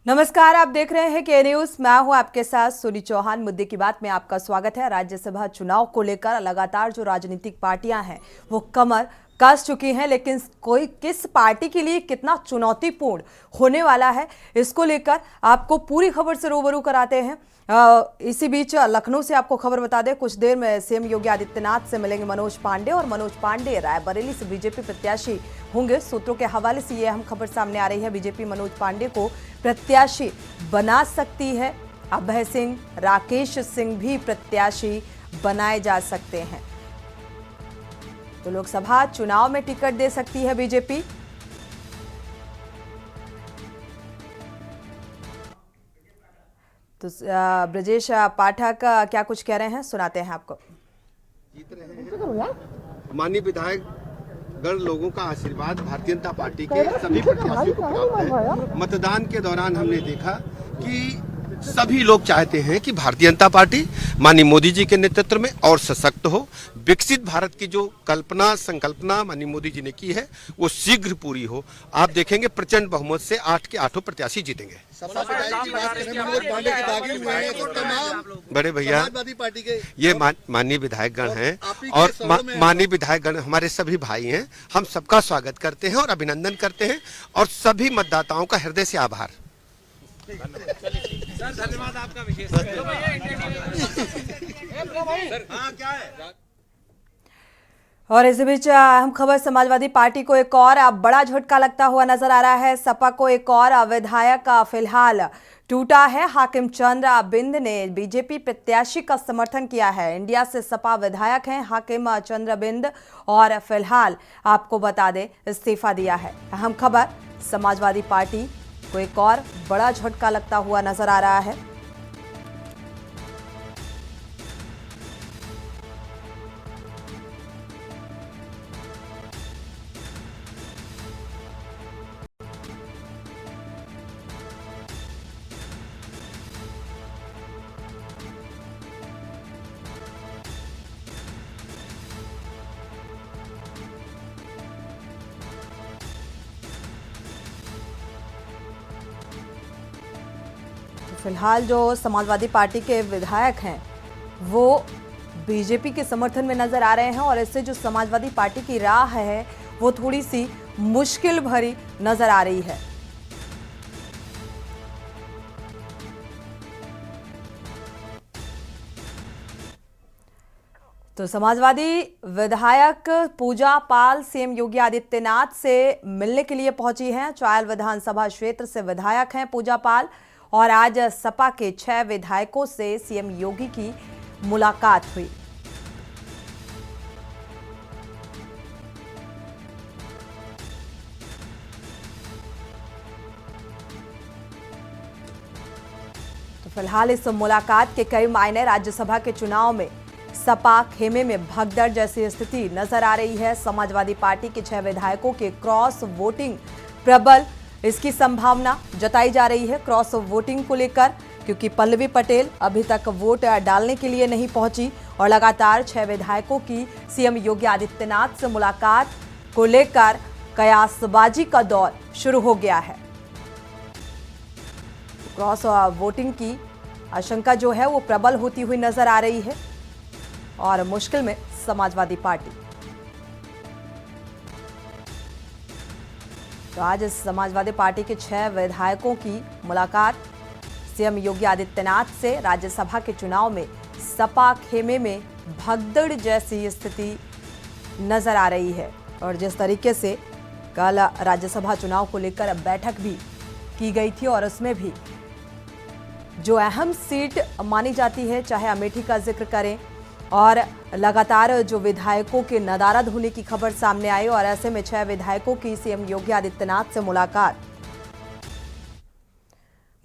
नमस्कार, आप देख रहे हैं के न्यूज। मैं हूं आपके साथ सोनी चौहान। मुद्दे की बात में आपका स्वागत है। राज्यसभा चुनाव को लेकर लगातार जो राजनीतिक पार्टियां हैं वो कमर कस चुकी हैं, लेकिन कोई किस पार्टी के लिए कितना चुनौतीपूर्ण होने वाला है, इसको लेकर आपको पूरी खबर से रूबरू कराते हैं। इसी बीच लखनऊ से आपको खबर बता दें, कुछ देर में सीएम योगी आदित्यनाथ से मिलेंगे मनोज पांडे, और मनोज पांडे रायबरेली से बीजेपी प्रत्याशी होंगे। सूत्रों के हवाले से ये अहम खबर सामने आ रही है। बीजेपी मनोज पांडे को प्रत्याशी बना सकती है। अभय सिंह, राकेश सिंह भी प्रत्याशी बनाए जा सकते हैं। तो लोकसभा चुनाव में टिकट दे सकती है बीजेपी। तो ब्रजेश पाठक क्या कुछ कह रहे हैं, सुनाते हैं आपको। जीत रहे हैं। माननीय विधायक गण लोगों का आशीर्वाद भारतीय जनता पार्टी के सभी प्रत्याशियों को प्राप्त है। मतदान के दौरान हमने देखा कि सभी लोग चाहते हैं कि भारतीय जनता पार्टी माननीय मोदी जी के नेतृत्व में और सशक्त हो। विकसित भारत की जो संकल्पना माननीय मोदी जी ने की है वो शीघ्र पूरी हो। आप देखेंगे प्रचंड बहुमत से 8 के 8 प्रत्याशी जीतेंगे। बड़े भैया ये माननीय विधायक गण हैं और माननीय विधायक गण हमारे सभी भाई हैं। हम सबका स्वागत करते हैं और अभिनंदन करते हैं, और सभी मतदाताओं का हृदय से आभार। सर धन्यवाद आपका विशेष। क्या है? और इस बीच अहम खबर, समाजवादी पार्टी को एक और बड़ा झटका लगता हुआ नजर आ रहा है। सपा को एक और विधायक फिलहाल टूटा है। हाकिम चंद्र बिंद ने बीजेपी प्रत्याशी का समर्थन किया है। इंडिया से सपा विधायक हैं हाकिम चंद्र बिंद, और फिलहाल आपको बता दें इस्तीफा दिया है। अहम खबर, समाजवादी पार्टी को एक और बड़ा झटका लगता हुआ नजर आ रहा है। फिलहाल जो समाजवादी पार्टी के विधायक हैं वो बीजेपी के समर्थन में नजर आ रहे हैं, और इससे जो समाजवादी पार्टी की राह है वो थोड़ी सी मुश्किल भरी नजर आ रही है। तो समाजवादी विधायक पूजा पाल सीएम योगी आदित्यनाथ से मिलने के लिए पहुंची हैं। चायल विधानसभा क्षेत्र से विधायक हैं पूजा पाल, और आज सपा के 6 विधायकों से सीएम योगी की मुलाकात हुई। तो फिलहाल इस मुलाकात के कई मायने। राज्यसभा के चुनाव में सपा खेमे में भगदड़ जैसी स्थिति नजर आ रही है। समाजवादी पार्टी के 6 विधायकों के क्रॉस वोटिंग प्रबल, इसकी संभावना जताई जा रही है क्रॉस वोटिंग को लेकर, क्योंकि पल्लवी पटेल अभी तक वोट डालने के लिए नहीं पहुंची, और लगातार 6 विधायकों की सीएम योगी आदित्यनाथ से मुलाकात को लेकर कयासबाजी का दौर शुरू हो गया है। क्रॉस वोटिंग की आशंका जो है वो प्रबल होती हुई नजर आ रही है, और मुश्किल में समाजवादी पार्टी। तो आज समाजवादी पार्टी के 6 विधायकों की मुलाकात सीएम योगी आदित्यनाथ से। राज्यसभा के चुनाव में सपा खेमे में भगदड़ जैसी स्थिति नजर आ रही है, और जिस तरीके से कल राज्यसभा चुनाव को लेकर बैठक भी की गई थी, और उसमें भी जो अहम सीट मानी जाती है, चाहे अमेठी का जिक्र करें, और लगातार जो विधायकों के नदारद होने की खबर सामने आई, और ऐसे में 6 विधायकों की सीएम योगी आदित्यनाथ से मुलाकात।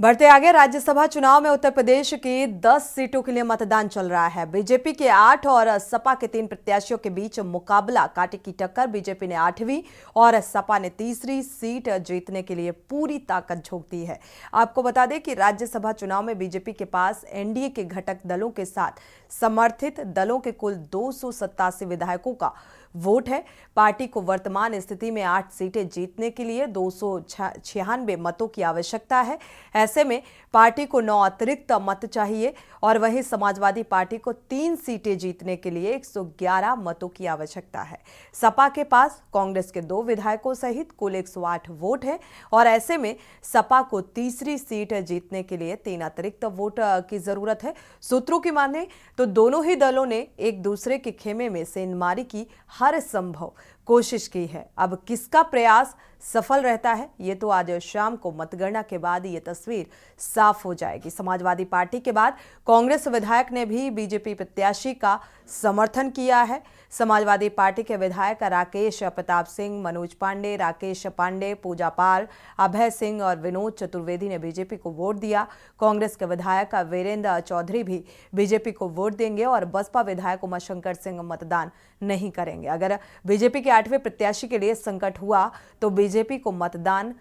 बढ़ते आगे, राज्यसभा चुनाव में उत्तर प्रदेश की 10 सीटों के लिए मतदान चल रहा है। बीजेपी के 8 और सपा के 3 प्रत्याशियों के बीच मुकाबला, कांटे की टक्कर। बीजेपी ने 8वीं और सपा ने 3री सीट जीतने के लिए पूरी ताकत झोंक दी है। आपको बता दें कि राज्यसभा चुनाव में बीजेपी के पास एनडीए के घटक दलों के साथ समर्थित दलों के कुल 287 विधायकों का वोट है। पार्टी को वर्तमान स्थिति में 8 सीटें जीतने के लिए 296 मतों की आवश्यकता है। ऐसे में पार्टी को 9 अतिरिक्त मत चाहिए और वहीं समाजवादी पार्टी को 3 सीटें जीतने के लिए 111 मतों की आवश्यकता है। सपा के पास कांग्रेस के 2 विधायकों सहित कुल 108 वोट है और ऐसे में सपा को 3री सीट जीतने के लिए 3 अतिरिक्त वोट की जरूरत है। सूत्रों की माने तो दोनों ही दलों ने एक दूसरे के खेमे में सेंधमारी की हर संभव कोशिश की है। अब किसका प्रयास सफल रहता है, ये तो आज शाम को मतगणना के बाद ये तस्वीर साफ हो जाएगी। समाजवादी पार्टी के बाद कांग्रेस विधायक ने भी बीजेपी प्रत्याशी का समर्थन किया है। समाजवादी पार्टी के विधायक राकेश प्रताप सिंह, मनोज पांडे, राकेश पांडे, पूजा पाल, अभय सिंह और विनोद चतुर्वेदी ने बीजेपी को वोट दिया। कांग्रेस के विधायक वीरेंद्र चौधरी भी बीजेपी को वोट देंगे और बसपा विधायक उमाशंकर सिंह मतदान नहीं करेंगे। अगर बीजेपी के 8वें प्रत्याशी के लिए संकट हुआ तो बीजेपी को मतदान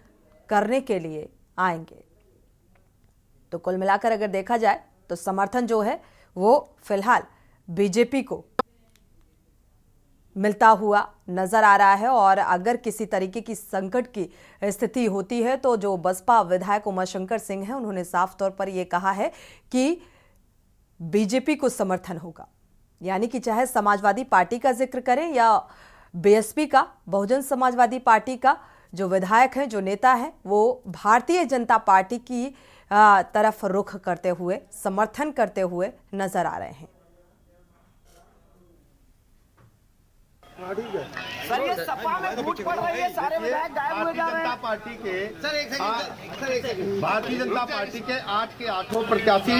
करने के लिए आएंगे। तो कुल मिलाकर अगर देखा जाए तो समर्थन जो है वो फिलहाल बीजेपी को मिलता हुआ नजर आ रहा है और अगर किसी तरीके की संकट की स्थिति होती है तो जो बसपा विधायक उमाशंकर सिंह हैं, उन्होंने साफ तौर पर यह कहा है कि बीजेपी को समर्थन होगा। यानी कि चाहे समाजवादी पार्टी का जिक्र करें या बीएसपी का, बहुजन समाजवादी पार्टी का जो विधायक है, जो नेता है, वो भारतीय जनता पार्टी की तरफ रुख करते हुए, समर्थन करते हुए नजर आ रहे हैं। सर, ये सपा में फूट पड़ रही है, सारे विधायक गायब हुए जा रहे हैं। भारतीय जनता पार्टी के 8 के 8 प्रत्याशी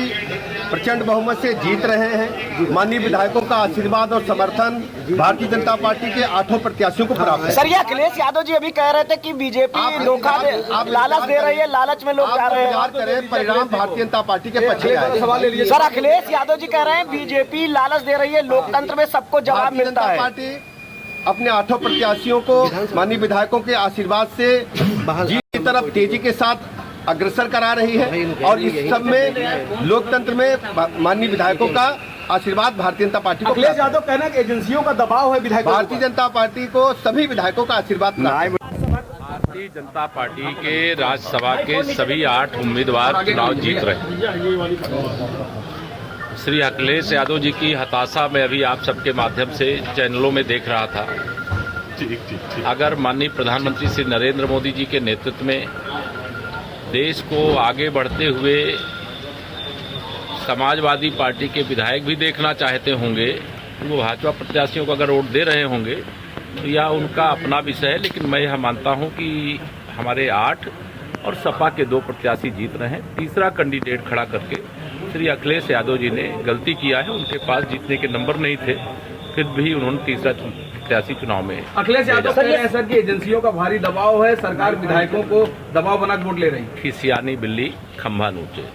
प्रचंड बहुमत से जीत रहे हैं। माननीय विधायकों का आशीर्वाद और समर्थन भारतीय जनता पार्टी के 8 प्रत्याशियों को प्राप्त है। सर, ये अखिलेश यादव जी अभी कह रहे थे कि बीजेपी धोखा लालच दे रही है, लालच में लोग जा रहे हैं। परिणाम भारतीय जनता पार्टी के पक्ष में आए। सर, अखिलेश यादव जी कह रहे हैं बीजेपी लालच दे रही है, लोकतंत्र में सबको जवाब मिलता है। पार्टी अपने 8 प्रत्याशियों को माननीय विधायकों के आशीर्वाद से जीत की तरफ तेजी के साथ अग्रसर करा रही है और इस सब में लोकतंत्र में माननीय विधायकों का आशीर्वाद भारतीय जनता पार्टी को। अखिलेश यादव कहना है कि एजेंसियों का दबाव है विधायकों। भारतीय जनता पार्टी को सभी विधायकों का आशीर्वाद भारतीय जनता पार्टी के राज्यसभा के सभी 8 उम्मीदवार चुनाव जीत रहे हैं। श्री अखिलेश यादव जी की हताशा में अभी आप सबके माध्यम से चैनलों में देख रहा था। अगर माननीय प्रधानमंत्री श्री नरेंद्र मोदी जी के नेतृत्व में देश को आगे बढ़ते हुए समाजवादी पार्टी के विधायक भी देखना चाहते होंगे, वो भाजपा प्रत्याशियों को अगर वोट दे रहे होंगे तो यह उनका अपना विषय है, लेकिन मैं यह मानता हूं कि हमारे 8 और सपा के 2 प्रत्याशी जीत रहे हैं। तीसरा कैंडिडेट खड़ा करके श्री अखिलेश यादव जी ने गलती किया है। उनके पास जीतने के नंबर नहीं थे, फिर भी उन्होंने तीसरा प्रत्याशी चुनाव में। अखिलेश यादव कह रहे हैं सर कि एजेंसियों का भारी दबाव है, सरकार विधायकों को दबाव बना वोट ले रही है। खिसियानी बिल्ली खंभा नोचे।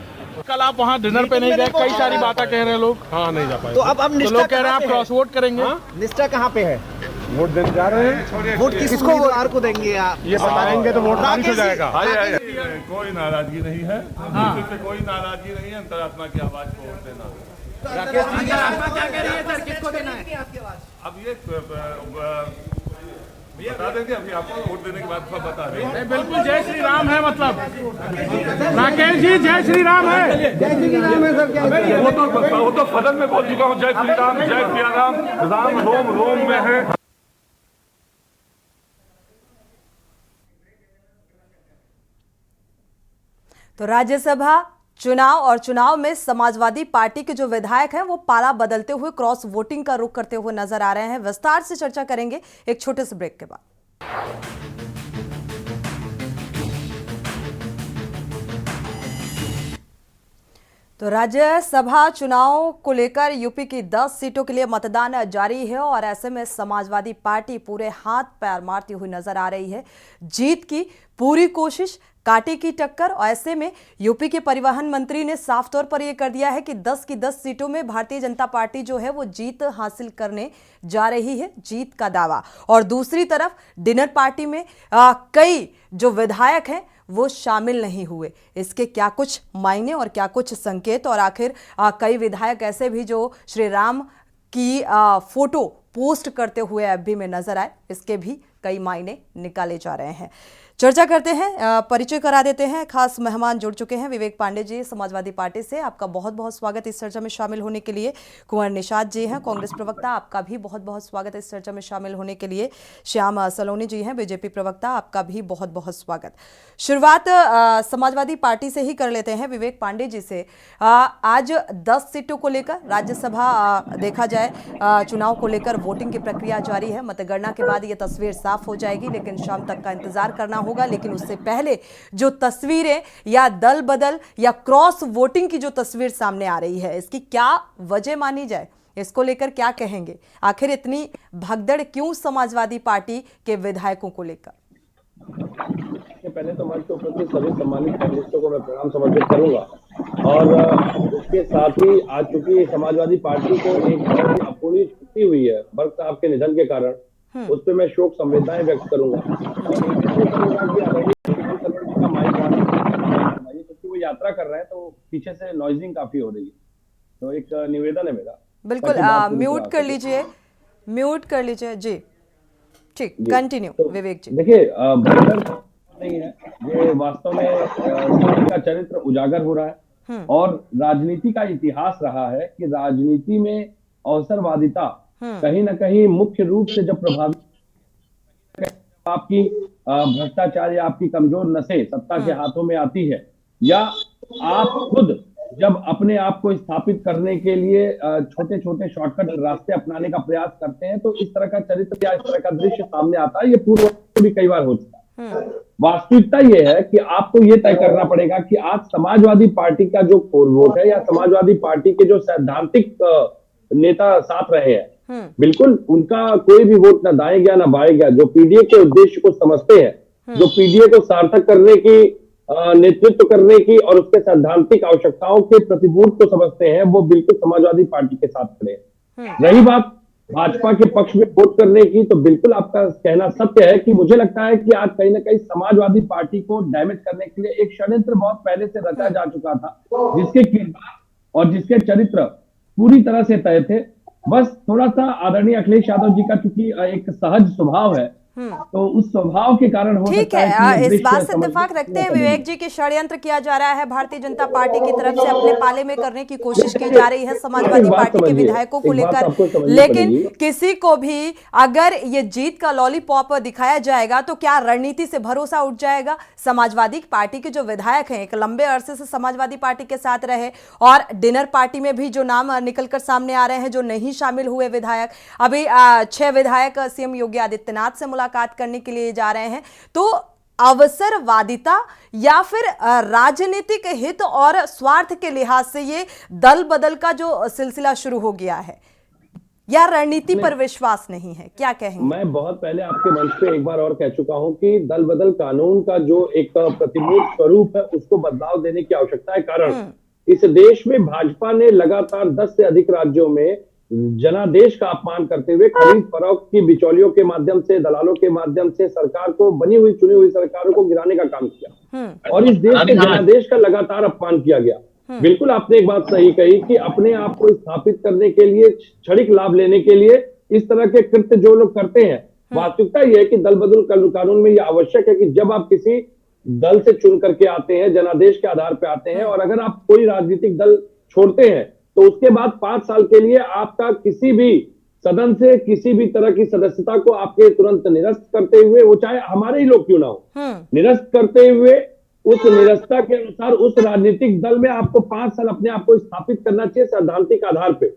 कल आप वहाँ डिनर पे नहीं गए, कई सारी बातें कह रहे हैं लोग। हाँ, नहीं जा पाए। तो अब तो लोग कह रहे हैं आप क्रॉस वोट करेंगे। निष्ठा कहाँ पे है? वोट देने जा रहे हैं। वोट किसको उम्मीदवार को देंगे आप? ये बताएंगे तो वोट खारिज हो जाएगा। कोई नाराजगी नहीं है, कोई नाराजगी नहीं है। अंतरात्मा की आवाज को वोट देना। राकेश जी क्या कह रही है सर, किसको देना है? अब ये बता देंगे, अभी आपको वोट देने के बाद बता देंगे। बिल्कुल जय श्री राम है, मतलब राकेश जी जय श्री राम है। जय श्री राम है सर, क्या वो तो फदन में बोल चुका हूँ, जय श्री राम, जय सिया राम, राम रोम रोम में है। तो राज्यसभा चुनाव और चुनाव में समाजवादी पार्टी के जो विधायक हैं वो पाला बदलते हुए क्रॉस वोटिंग का रुख करते हुए नजर आ रहे हैं। विस्तार से चर्चा करेंगे एक छोटे से ब्रेक के बाद। तो राज्यसभा चुनाव को लेकर यूपी की 10 सीटों के लिए मतदान जारी है और ऐसे में समाजवादी पार्टी पूरे हाथ पैर मारती हुई नजर आ रही है। जीत की पूरी कोशिश कांटे की टक्कर। और ऐसे में यूपी के परिवहन मंत्री ने साफ तौर पर यह कर दिया है कि 10 की 10 सीटों में भारतीय जनता पार्टी जो है वो जीत हासिल करने जा रही है, जीत का दावा। और दूसरी तरफ डिनर पार्टी में कई जो विधायक हैं वो शामिल नहीं हुए। इसके क्या कुछ मायने और क्या कुछ संकेत, और आखिर कई विधायक ऐसे भी जो श्री राम की फोटो पोस्ट करते हुए अब भी में नजर आए, इसके भी कई मायने निकाले जा रहे हैं। चर्चा करते हैं, परिचय करा देते हैं। खास मेहमान जुड़ चुके हैं, विवेक पांडे जी समाजवादी पार्टी से, आपका बहुत बहुत स्वागत इस चर्चा में शामिल होने के लिए। कुंवर निषाद जी हैं कांग्रेस प्रवक्ता, आपका भी बहुत बहुत स्वागत इस चर्चा में शामिल होने के लिए। श्याम सलोनी जी हैं बीजेपी प्रवक्ता, आपका भी बहुत बहुत स्वागत। शुरुआत समाजवादी पार्टी से ही कर लेते हैं, विवेक पांडे जी से। आज 10 सीटों को लेकर राज्यसभा देखा जाए चुनाव को लेकर वोटिंग की प्रक्रिया जारी है। मतगणना के बाद ये तस्वीर साफ हो जाएगी, लेकिन शाम तक का इंतजार करना होगा। लेकिन उससे पहले जो तस्वीरें या दल बदल या क्रॉस वोटिंग की जो तस्वीर सामने आ रही है, इसकी क्या वजह मानी जाए, इसको लेकर क्या कहेंगे? आखिर इतनी भगदड़ क्यों समाजवादी पार्टी के विधायकों को लेकर? पहले तो मंच के ऊपर सभी सम्मानित पैनलिस्टों को मैं प्रणाम समर्पित करूंगा, और उसके साथ ही आज चूंकि समाजवादी पार्टी को एक अपूर्णी छुट्टी हुई है बर्क साहब के निधन के कारण, उस पर मैं शोक संवेदनाएं व्यक्त करूंगा। क्योंकि वो यात्रा कर रहे हैं तो पीछे से नॉइजिंग काफी हो रही है, तो एक निवेदन है मेरा। बिल्कुल, म्यूट कर लीजिए, म्यूट कर लीजिए जी। ठीक, कंटिन्यू तो, विवेक जी। देखिए, नहीं है ये वास्तव में का चरित्र उजागर हो रहा है, और राजनीति का इतिहास रहा है कि राजनीति में अवसरवादिता कहीं ना कहीं मुख्य रूप से जब प्रभावित आपकी भ्रष्टाचार या आपकी कमजोर नसें सत्ता के हाथों में आती है, या आप खुद जब अपने आप को स्थापित करने के लिए छोटे छोटे शॉर्टकट रास्ते अपनाने का प्रयास करते हैं, तो इस तरह का चरित्र या इस तरह का दृश्य सामने आता है। ये पूर्व भी कई बार हो चुका है। वास्तविकता ये है कि आपको ये तय करना पड़ेगा कि आज समाजवादी पार्टी का जो कोर वोट है, या समाजवादी पार्टी के जो सैद्धांतिक नेता साथ रहे हैं, बिल्कुल उनका कोई भी वोट ना दाएं गया ना बाएं गया। जो पीडीए के उद्देश्य को समझते हैं, जो पीडीए को सार्थक करने की, नेतृत्व करने की और उसके सैद्धांतिक आवश्यकताओं के प्रतिमूर्त को समझते हैं, वो बिल्कुल समाजवादी पार्टी के साथ खड़े हैं। रही बात भाजपा के पक्ष में वोट करने की, तो बिल्कुल आपका कहना सत्य है कि मुझे लगता है कि आज कहीं ना कहीं समाजवादी पार्टी को डैमेज करने के लिए एक षड्यंत्र बहुत पहले से रचा जा चुका था, जिसके किरदार और जिसके चरित्र पूरी तरह से तय थे। बस थोड़ा सा आदरणीय अखिलेश यादव जी का चूंकि एक सहज स्वभाव है, तो उस स्वभाव के कारण हो ठीक है। इस बात से इत्तेफाक रखते हैं विवेक जी कि षड्यंत्र किया जा रहा है, भारतीय जनता पार्टी की तरफ से अपने पाले में करने की कोशिश की जा रही है समाजवादी पार्टी के विधायकों को लेकर। लेकिन किसी को भी अगर ये जीत का लॉलीपॉप दिखाया जाएगा तो क्या रणनीति से भरोसा उठ जाएगा? समाजवादी पार्टी के जो विधायक हैं, एक लंबे अरसे से समाजवादी पार्टी के साथ रहे, और डिनर पार्टी में भी जो नाम निकलकर सामने आ रहे हैं, जो नहीं शामिल हुए विधायक, अभी 6 विधायक सीएम योगी आदित्यनाथ से मुलाकात करने के लिए जा रहे हैं। तो अवसरवादिता या फिर राजनीतिक हित और स्वार्थ के लिहाज से ये दल बदल का जो सिलसिला शुरू हो गया है, या रणनीति पर विश्वास नहीं है, क्या कहेंगे? मैं बहुत पहले आपके मंच पे एक बार और कह चुका हूं कि दल बदल कानून का जो एक प्रतिमूर्त स्वरूप है, उसको बदलाव देने की आवश्यकता है। कारण इस देश में भाजपा ने लगातार 10 से अधिक राज्यों में जनादेश का अपमान करते हुए खरीद फरोख्त की बिचौलियों के माध्यम से, दलालों के माध्यम से सरकार को, बनी हुई चुनी हुई सरकारों को गिराने का काम किया, और इस देश के जनादेश का लगातार अपमान किया गया। बिल्कुल आपने एक बात सही कही कि अपने आप को स्थापित करने के लिए, क्षणिक लाभ लेने के लिए इस तरह के कृत्य जो लोग करते हैं, वास्तविकता यह है कि दल बदल कानून में यह आवश्यक है कि जब आप किसी दल से चुन करके आते हैं, जनादेश के आधार पर आते हैं, और अगर आप कोई राजनीतिक दल छोड़ते हैं तो उसके बाद 5 साल के लिए आपका किसी भी सदन से किसी भी तरह की सदस्यता को आपके तुरंत निरस्त करते हुए, वो चाहे हमारे ही लोग क्यों ना हो, निरस्त करते हुए उस निरस्ता के अनुसार उस राजनीतिक दल में आपको 5 साल अपने आप को स्थापित करना चाहिए सैद्धांतिक आधार पे।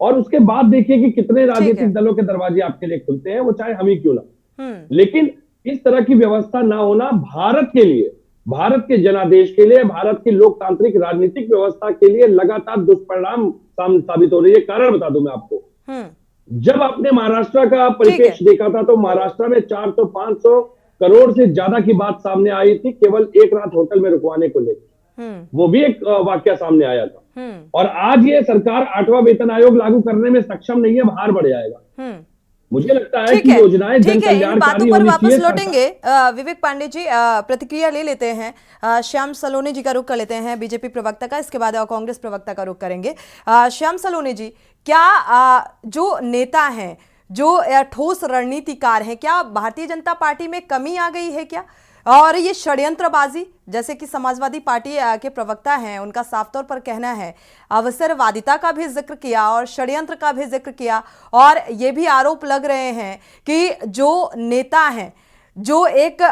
और उसके बाद देखिए कि कितने राजनीतिक दलों के दरवाजे आपके लिए खुलते हैं, वो चाहे हम ही क्यों ना। लेकिन इस तरह की व्यवस्था ना होना भारत के लिए, भारत के जनादेश के लिए, भारत की लोकतांत्रिक राजनीतिक व्यवस्था के लिए लगातार दुष्परिणाम साबित हो रही है। कारण बता दूं मैं आपको, जब आपने महाराष्ट्र का परिपेक्ष देखा था, तो महाराष्ट्र में 400-500 करोड़ से ज्यादा की बात सामने आई थी केवल एक रात होटल में रुकवाने को लेकर। वो भी एक वाकया सामने आया था। और आज ये सरकार 8वां वेतन आयोग लागू करने में सक्षम नहीं है, बाहर बढ़ जाएगा। मुझे लगता है कि योजनाएं ठीक है, इन बातों जनकल्याणकारी पर होनी वापस चाहिए। लौटेंगे। विवेक पांडे जी, प्रतिक्रिया ले लेते हैं। श्याम सलोनी जी का रुख कर लेते हैं, बीजेपी प्रवक्ता का, इसके बाद कांग्रेस प्रवक्ता का रुख करेंगे। श्याम सलोनी जी, क्या जो नेता हैं, जो ठोस रणनीतिकार हैं, क्या भारतीय जनता पार्टी में कमी आ गई है क्या? और ये षड्यंत्रबाजी, जैसे कि समाजवादी पार्टी के प्रवक्ता हैं, उनका साफ तौर पर कहना है, अवसरवादिता का भी जिक्र किया और षड्यंत्र का भी जिक्र किया, और ये भी आरोप लग रहे हैं कि जो नेता हैं, जो एक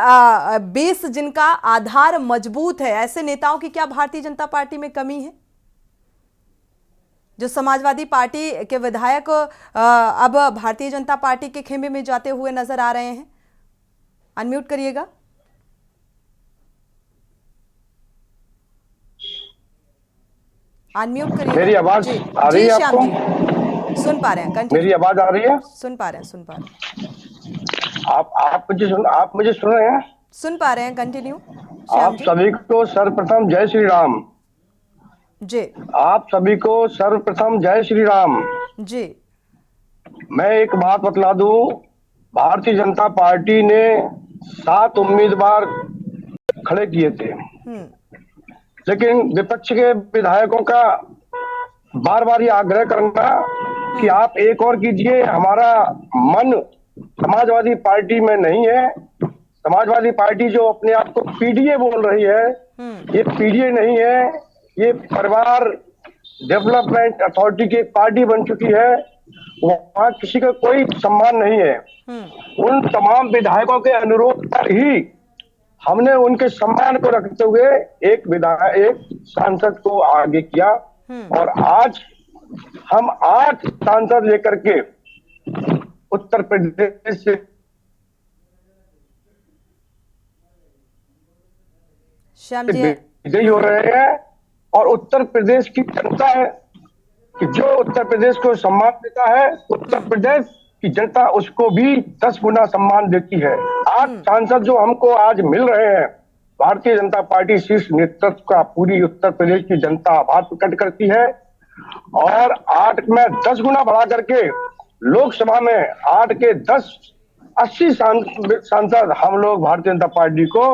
बेस जिनका आधार मजबूत है, ऐसे नेताओं की क्या भारतीय जनता पार्टी में कमी है? जो समाजवादी पार्टी के विधायक अब भारतीय जनता पार्टी के खेमे में जाते हुए नजर आ रहे हैं। अनम्यूट करिएगा। अनम्यूट करिए। मेरी आवाज आ रही है आपको? जी, सुन पा रहे हैं। मेरी आवाज आ रही है? सुन पा रहे हैं। आप मुझे सुन रहे हैं? सुन पा रहे हैं, कंटिन्यू। आप सभी को सर्वप्रथम जय श्री राम जी। आप सभी को सर्वप्रथम जय श्री राम जी। मैं एक बात बतला दूं, भारतीय जनता पार्टी ने 7 उम्मीदवार खड़े किए थे, लेकिन विपक्ष के विधायकों का बार बार ये आग्रह करना कि आप एक और कीजिए, हमारा मन समाजवादी पार्टी में नहीं है। समाजवादी पार्टी जो अपने आप को पीडीए बोल रही है, ये पीडीए नहीं है, ये परिवार डेवलपमेंट अथॉरिटी की एक पार्टी बन चुकी है। वहां किसी का कोई सम्मान नहीं है। उन तमाम विधायकों के अनुरोध पर ही हमने उनके सम्मान को रखते हुए एक सांसद को आगे किया, और आज हम 8 सांसद लेकर के उत्तर प्रदेश से विजयी हो रहे हैं। और उत्तर प्रदेश की जनता है कि जो उत्तर प्रदेश को सम्मान देता है, उत्तर प्रदेश की जनता उसको भी 10 गुना सम्मान देती है। 8 सांसद जो हमको आज मिल रहे हैं, भारतीय जनता पार्टी शीर्ष नेतृत्व का पूरी उत्तर प्रदेश की जनता आभार प्रकट करती है। और 8 में 10 गुना बढ़ा करके लोकसभा में 8 के 10 80 सांसद हम लोग भारतीय जनता पार्टी को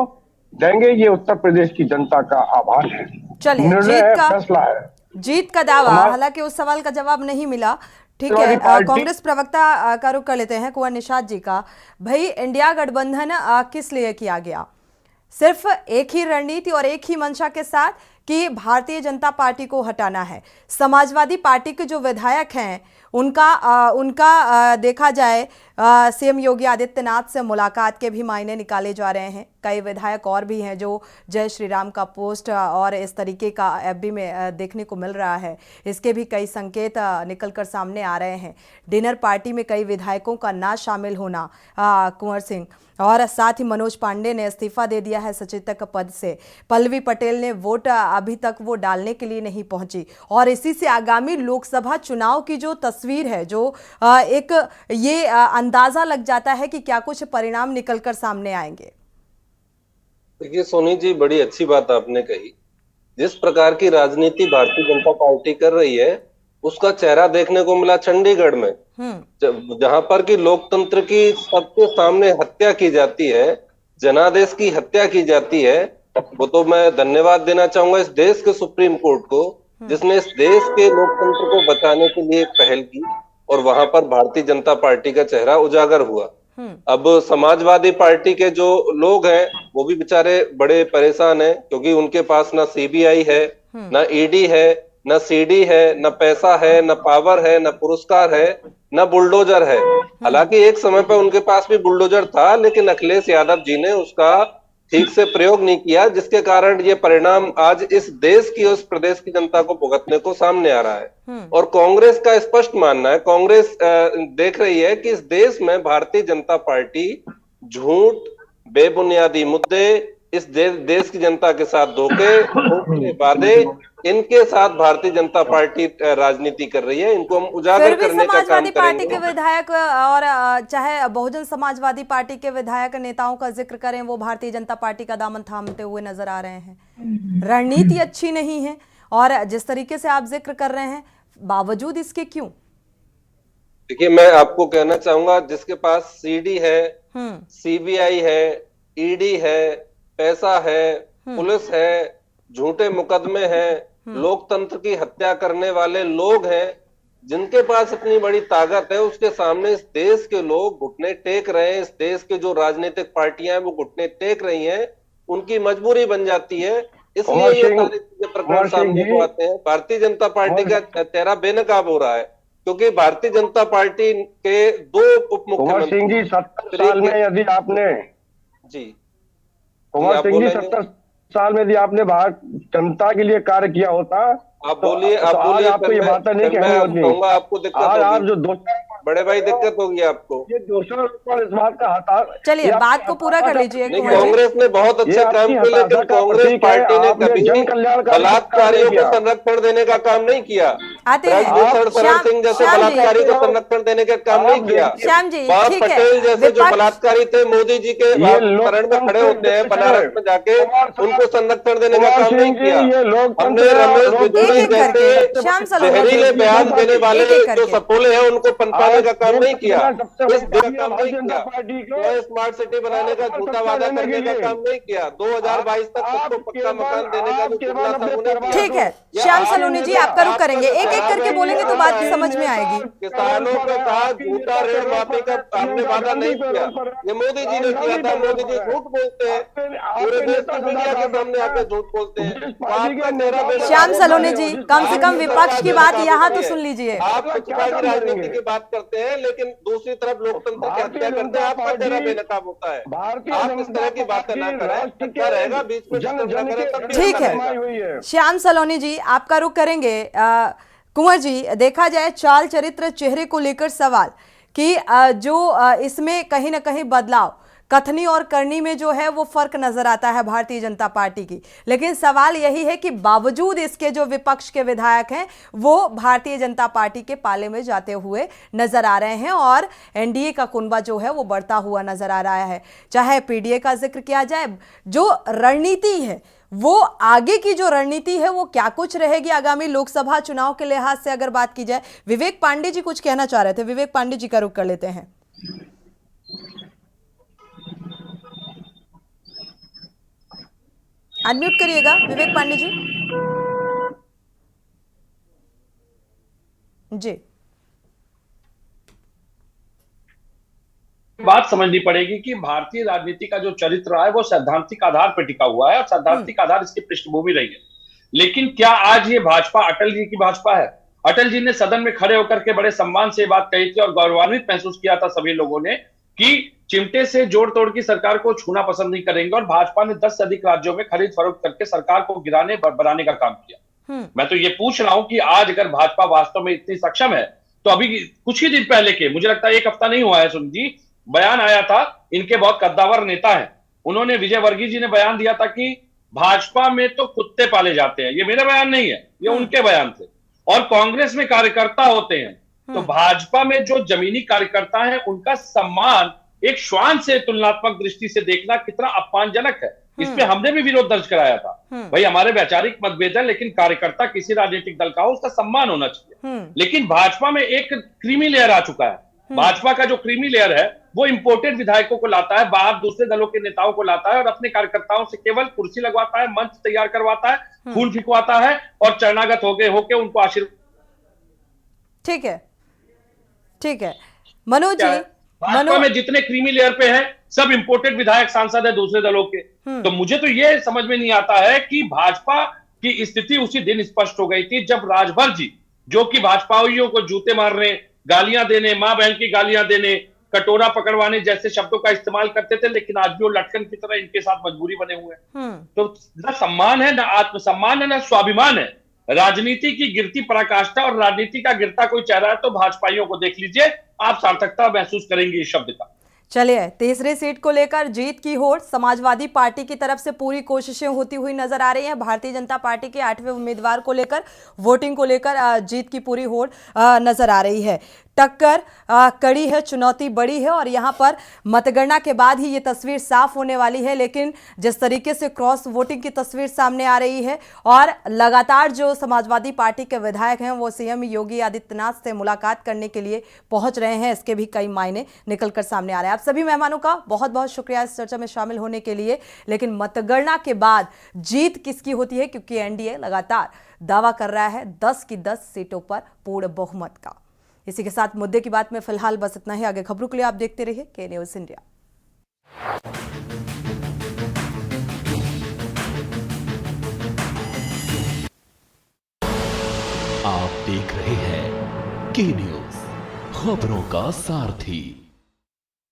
देंगे। ये उत्तर प्रदेश की जनता का आभार है। चलिए, फैसला है, जीत का दावा। हालांकि उस सवाल का जवाब नहीं मिला। ठीक है, कांग्रेस प्रवक्ता का रुख कर लेते हैं, कुंवर निषाद जी का। भाई, इंडिया गठबंधन किस लिए किया गया? सिर्फ एक ही रणनीति और एक ही मंशा के साथ कि भारतीय जनता पार्टी को हटाना है? समाजवादी पार्टी के जो विधायक हैं, उनका देखा जाए सीएम योगी आदित्यनाथ से मुलाकात के भी मायने निकाले जा रहे हैं। कई विधायक और भी हैं जो जय श्री राम का पोस्ट और इस तरीके का एफबी में देखने को मिल रहा है। इसके भी कई संकेत निकलकर सामने आ रहे हैं। डिनर पार्टी में कई विधायकों का ना शामिल होना, कुंवर सिंह, और साथ ही मनोज पांडे ने इस्तीफा दे दिया है सचेतक पद से। पल्लवी पटेल ने वोट अभी तक वो डालने के लिए नहीं पहुंची। और इसी से आगामी लोकसभा चुनाव की जो तस्वीर है, जो एक ये अंदाजा लग जाता है कि क्या कुछ परिणाम निकलकर सामने आएंगे। देखिए सोनी जी, बड़ी अच्छी बात आपने कही। जिस प्रकार की राजनीति भारतीय जनता पार्टी कर रही है, उसका चेहरा देखने को मिला चंडीगढ़ में, जहां पर कि लोकतंत्र की सबके सामने हत्या की जाती है, जनादेश की हत्या की जाती है। वो तो मैं धन्यवाद देना चाहूंगा इस देश के सुप्रीम कोर्ट को, जिसने इस देश के लोकतंत्र को बचाने के लिए पहल की, और वहां पर भारतीय जनता पार्टी का चेहरा उजागर हुआ। अब समाजवादी पार्टी के जो लोग हैं, वो भी बेचारे बड़े परेशान हैं, क्योंकि उनके पास ना सीबीआई है, ना ईडी है, न सीडी है, न पैसा है, न पावर है, न पुरस्कार है, न बुलडोजर है। हालांकि एक समय पर उनके पास भी बुलडोजर था, लेकिन अखिलेश यादव जी ने उसका ठीक से प्रयोग नहीं किया, जिसके कारण ये परिणाम आज इस देश की, उस प्रदेश की जनता को भुगतने को सामने आ रहा है। और कांग्रेस का स्पष्ट मानना है, कांग्रेस देख रही है कि इस देश में भारतीय जनता पार्टी झूठ, बेबुनियादी मुद्दे, इस देश की जनता के साथ धोखे, वादे इनके साथ भारतीय जनता पार्टी राजनीति कर रही है। इनको हम उजागर फिर भी करने का काम समाजवादी पार्टी करेंगे। के विधायक और चाहे बहुजन समाजवादी पार्टी के विधायक नेताओं का जिक्र करें, वो भारतीय जनता पार्टी का दामन थामते हुए नजर आ रहे हैं। रणनीति अच्छी नहीं है और जिस तरीके से आप जिक्र कर रहे हैं, बावजूद इसके क्यों? देखिए, मैं आपको कहना चाहूंगा, जिसके पास सीडी है, सीबीआई है, ईडी है, पैसा है, पुलिस है, झूठे मुकदमे हैं, लोकतंत्र की हत्या करने वाले लोग हैं, जिनके पास इतनी बड़ी ताकत है, उसके सामने इस देश के लोग घुटने टेक रहे हैं। इस देश के जो राजनीतिक पार्टियां हैं वो घुटने टेक रही हैं, उनकी मजबूरी बन जाती है। इसलिए ये सारी चीजें प्रकरण सामने को आते हैं। भारतीय जनता पार्टी का चेहरा बेनकाब हो रहा है, क्योंकि भारतीय जनता पार्टी के 2 उप मुख्यमंत्री सिंह जी 70 साल में यदि आपने कुंवर सिंह जी 70 साल में यदि आपने भारत जनता के लिए कार्य किया होता, आप बोलिए, आप बोलिए, आपको ये बातें नहीं कहनी होती। आपको दिक्कत होगी। आप जो दोषी बड़े भाई, दिक्कत होगी आपको। ये दोषों पर इस बात का हटा। चलिए, बात को पूरा कर लीजिए। कांग्रेस ने बहुत अच्छे काम किए, लेकिन कांग्रेस पार्टी ने कभी बलात्कारियों को संरक्षण देने का काम नहीं किया। शरण सिंह जैसे बलात्कारी को संरक्षण देने का काम नहीं किया। श्याम जी, ठीक है। पटेल जैसे जो बलात्कारी थे, मोदी जी के शरण में खड़े होते हैं बनारस में जाके, उनको संरक्षण देने का काम नहीं किया। हमने रमेश बिजूरी जैसे जहरीले बयान देने वाले जो सपोले हैं, उनको पनपाने का काम नहीं किया। इस देश का काम नहीं किया। स्मार्ट सिटी बनाने का झूठा वादा करने का काम नहीं किया। 2022 तक सबको पक्का मकान देने का जो किया था वो नहीं किया। ठीक है, श्याम सलोनी जी, आपका रुख करेंगे। एक एक करके बोलेंगे तो बात समझ में आएगी। किसानों के साथ झूठा ऋण माफी का हमने वादा नहीं किया, ये मोदी जी ने किया था। मोदी जी झूठ बोलते हैं, पूरे देश की मीडिया के सामने आकर झूठ बोलते हैं। श्याम सलोनी जी, कम से कम विपक्ष की बात यहाँ तो सुन लीजिए। आप सच्चाई की राजनीति की बात करते हैं, लेकिन दूसरी तरफ लोकतंत्र की हत्या करते हैं। आपका चेहरा बेनकाब होता है। आप इस तरह की बातें ना करें, क्या रहेगा बीच में। ठीक है, श्याम सलोनी जी, आपका रुख करेंगे। कुंवर जी, देखा जाए चाल चरित्र चेहरे को लेकर सवाल कि जो इसमें कहीं ना कहीं बदलाव कथनी और करनी में जो है वो फर्क नजर आता है भारतीय जनता पार्टी की, लेकिन सवाल यही है कि बावजूद इसके जो विपक्ष के विधायक हैं वो भारतीय जनता पार्टी के पाले में जाते हुए नजर आ रहे हैं और एनडीए का कुनबा जो है वो बढ़ता हुआ नजर आ रहा है। चाहे पीडीए का जिक्र किया जाए, जो रणनीति है वो आगे की जो रणनीति है वो क्या कुछ रहेगी आगामी लोकसभा चुनाव के लिहाज से अगर बात की जाए। विवेक पांडे जी कुछ कहना चाह रहे थे, विवेक पांडे जी का रुख कर लेते हैं। अनम्यूट करिएगा विवेक पांडे जी। जी, बात समझनी पड़ेगी कि भारतीय राजनीति का जो चरित्र रहा है वो सैद्धांतिक आधार पर टिका हुआ है और सैद्धांतिक आधार इसकी पृष्ठभूमि रही है। लेकिन क्या आज ये भाजपा अटल जी की भाजपा है? अटल जी ने सदन में खड़े होकर के बड़े सम्मान से बात कही थी और गौरवान्वित महसूस किया था सभी लोगों ने कि चिमटे से जोड़ तोड़ की सरकार को छूना पसंद नहीं करेंगे, और भाजपा ने 10 से अधिक राज्यों में खरीद फरोख्त करके सरकार को गिराने बनाने का काम किया। मैं तो ये पूछ रहा हूं कि आज अगर भाजपा वास्तव में इतनी सक्षम है तो अभी कुछ ही दिन पहले के, मुझे लगता है 1 हफ्ता नहीं हुआ है सुन जी, बयान आया था, इनके बहुत कद्दावर नेता हैं, उन्होंने, विजय वर्गीय जी ने बयान दिया था कि भाजपा में तो कुत्ते पाले जाते हैं। ये मेरा बयान नहीं है, ये उनके बयान थे। और कांग्रेस में कार्यकर्ता होते हैं, तो भाजपा में जो जमीनी कार्यकर्ता हैं उनका सम्मान एक श्वान से तुलनात्मक दृष्टि से देखना कितना अपमानजनक है। इस पे हमने भी विरोध दर्ज कराया था। भाई हमारे वैचारिक मतभेद है, लेकिन कार्यकर्ता किसी राजनीतिक दल का हो उसका सम्मान होना चाहिए। लेकिन भाजपा में एक क्रीमी लेयर आ चुका है। भाजपा का जो क्रीमी लेयर है वो इंपोर्टेड विधायकों को लाता है, बाहर दूसरे दलों के नेताओं को लाता है और अपने कार्यकर्ताओं से केवल कुर्सी लगवाता है, मंच तैयार करवाता है, फूल फिकवाता है और चरणागत होके उनको आशीर्वाद। ठीक है, ठीक है। मनोज जी, भाजपा में जितने क्रीमी लेयर पे हैं सब इंपोर्टेड विधायक सांसद है दूसरे दलों के। तो मुझे तो ये समझ में नहीं आता है कि भाजपा की स्थिति उसी दिन स्पष्ट हो गई थी जब राजभर जी, जो कि भाजपाइयों को जूते मारने, गालियां देने, मां बहन की गालियां देने, कटोरा पकड़वाने जैसे शब्दों का इस्तेमाल करते थे, लेकिन आज भी वो लटकन की तरह इनके साथ मजबूरी बने हुए हैं। तो न सम्मान है, न आत्मसम्मान है, न स्वाभिमान है। राजनीति की गिरती पराकाष्ठा और राजनीति का गिरता कोई चेहरा है तो भाजपाइयों को देख लीजिए, आप सार्थकता महसूस करेंगे इस शब्द का। चलिए, तीसरी सीट को लेकर जीत की होड़ समाजवादी पार्टी की तरफ से पूरी कोशिशें होती हुई नजर आ रही हैं। भारतीय जनता पार्टी के 8वें उम्मीदवार को लेकर, वोटिंग को लेकर जीत की पूरी होड़ नजर आ रही है। टक्कर कड़ी है, चुनौती बड़ी है और यहां पर मतगणना के बाद ही ये तस्वीर साफ होने वाली है। लेकिन जिस तरीके से क्रॉस वोटिंग की तस्वीर सामने आ रही है और लगातार जो समाजवादी पार्टी के विधायक हैं वो सीएम योगी आदित्यनाथ से मुलाकात करने के लिए पहुंच रहे हैं, इसके भी कई मायने निकलकर सामने आ रहे हैं। आप सभी मेहमानों का बहुत बहुत शुक्रिया इस चर्चा में शामिल होने के लिए। लेकिन मतगणना के बाद जीत किसकी होती है, क्योंकि एनडीए लगातार दावा कर रहा है 10 की 10 सीटों पर पूर्ण बहुमत का। इसी के साथ मुद्दे की बात में फिलहाल बस इतना ही। आगे खबरों के लिए आप देखते रहिए के न्यूज़ इंडिया। आप देख रहे हैं के न्यूज़, खबरों का सारथी।